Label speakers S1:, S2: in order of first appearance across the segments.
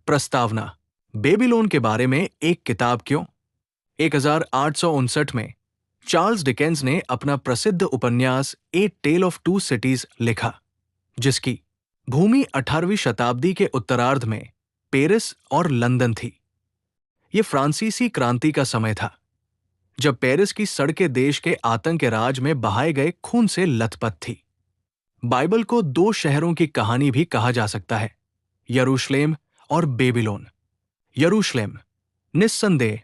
S1: प्रस्तावना। बेबीलोन के बारे में एक किताब क्यों? 1859 में चार्ल्स डिकेंस ने अपना प्रसिद्ध उपन्यास ए टेल ऑफ टू सिटीज लिखा, जिसकी भूमि 18वीं शताब्दी के उत्तरार्ध में पेरिस और लंदन थी। यह फ्रांसीसी क्रांति का समय था, जब पेरिस की सड़कें देश के आतंक के राज में बहाए गए खून से लथपथ थी। बाइबल को दो शहरों की कहानी भी कहा जा सकता है, यरूशलेम और बेबीलोन। यरूशलेम निस्संदेह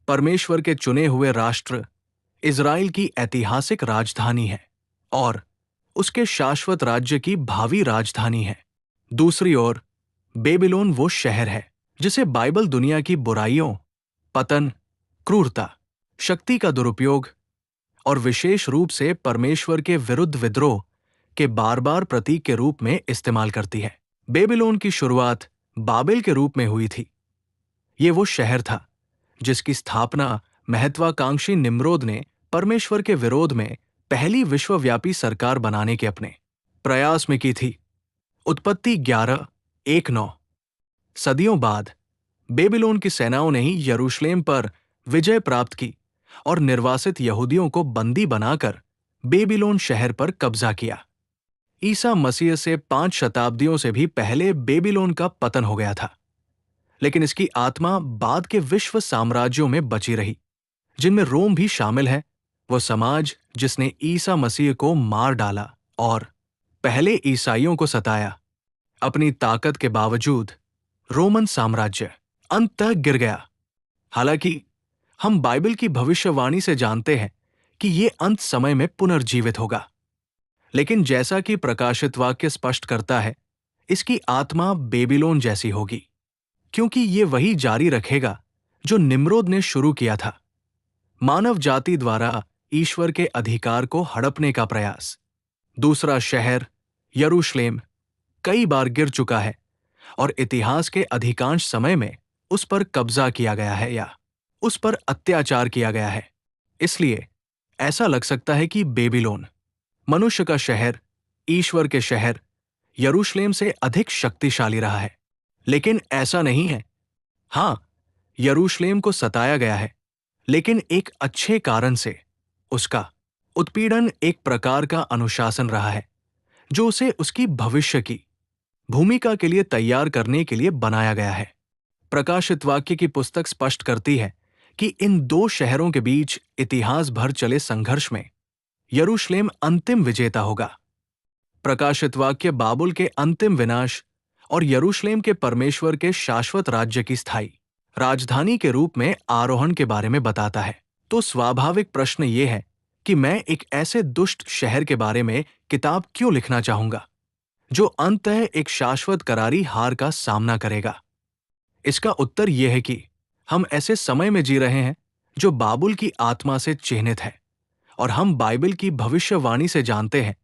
S1: परमेश्वर के चुने हुए राष्ट्र इज़राइल की ऐतिहासिक राजधानी है और उसके शाश्वत राज्य की भावी राजधानी है। दूसरी ओर बेबीलोन वो शहर है जिसे बाइबल दुनिया की बुराइयों, पतन, क्रूरता, शक्ति का दुरुपयोग और विशेष रूप से परमेश्वर के विरुद्ध विद्रोह के बार-बार प्रतीक के रूप में इस्तेमाल करती है। बेबीलोन की शुरुआत बाबेल के रूप में हुई थी। ये वो शहर था जिसकी स्थापना महत्वाकांक्षी निम्रोद ने परमेश्वर के विरोध में पहली विश्वव्यापी सरकार बनाने के अपने प्रयास में की थी। उत्पत्ति 11:1-9। सदियों बाद बेबीलोन की सेनाओं ने ही यरूशलेम पर विजय प्राप्त की और निर्वासित यहूदियों को बंदी बनाकर बेबीलोन शहर पर कब्जा किया। ईसा मसीह से 5 शताब्दियों से भी पहले बेबीलोन का पतन हो गया था, लेकिन इसकी आत्मा बाद के विश्व साम्राज्यों में बची रही, जिनमें रोम भी शामिल है। वो समाज जिसने ईसा मसीह को मार डाला और पहले ईसाइयों को सताया। अपनी ताकत के बावजूद रोमन साम्राज्य अंततः गिर गया। हालांकि हम बाइबल की भविष्यवाणी से जानते हैं कि ये अंत समय में पुनर्जीवित होगा, लेकिन जैसा कि प्रकाशित वाक्य स्पष्ट करता है, इसकी आत्मा बेबीलोन जैसी होगी, क्योंकि ये वही जारी रखेगा जो निम्रोद ने शुरू किया था, मानव जाति द्वारा ईश्वर के अधिकार को हड़पने का प्रयास। दूसरा शहर यरूशलेम कई बार गिर चुका है और इतिहास के अधिकांश समय में उस पर कब्जा किया गया है या उस पर अत्याचार किया गया है। इसलिए ऐसा लग सकता है कि बेबीलोन, मनुष्य का शहर, ईश्वर के शहर, यरूशलेम से अधिक शक्तिशाली रहा है। लेकिन ऐसा नहीं है। हां, यरूशलेम को सताया गया है, लेकिन एक अच्छे कारण से। उसका उत्पीड़न एक प्रकार का अनुशासन रहा है, जो उसे उसकी भविष्य की भूमिका के लिए तैयार करने के लिए बनाया गया है। प्रकाशित वाक्य की पुस्तक स्पष्ट करती है कि इन दो शहरों के बीच इतिहास भर चले संघर्ष में यरूशलेम अंतिम विजेता होगा। प्रकाशित वाक्य बाबुल के अंतिम विनाश और यरूशलेम के परमेश्वर के शाश्वत राज्य की स्थायी राजधानी के रूप में आरोहण के बारे में बताता है। तो स्वाभाविक प्रश्न ये है कि मैं एक ऐसे दुष्ट शहर के बारे में किताब क्यों लिखना चाहूंगा, जो अंततः एक शाश्वत करारी हार का सामना करेगा। इसका उत्तर यह है कि हम ऐसे समय में जी रहे हैं जो बाबुल की आत्मा से चिह्नित है, और हम बाइबल की भविष्यवाणी से जानते हैं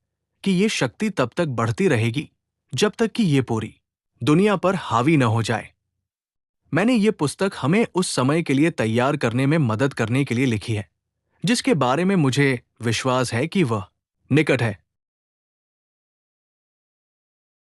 S1: कि ये शक्ति तब तक बढ़ती रहेगी जब तक कि ये पूरी दुनिया पर हावी न हो जाए। मैंने ये पुस्तक हमें उस समय के लिए तैयार करने में मदद करने के लिए लिखी है, जिसके बारे में मुझे विश्वास है कि वह निकट है।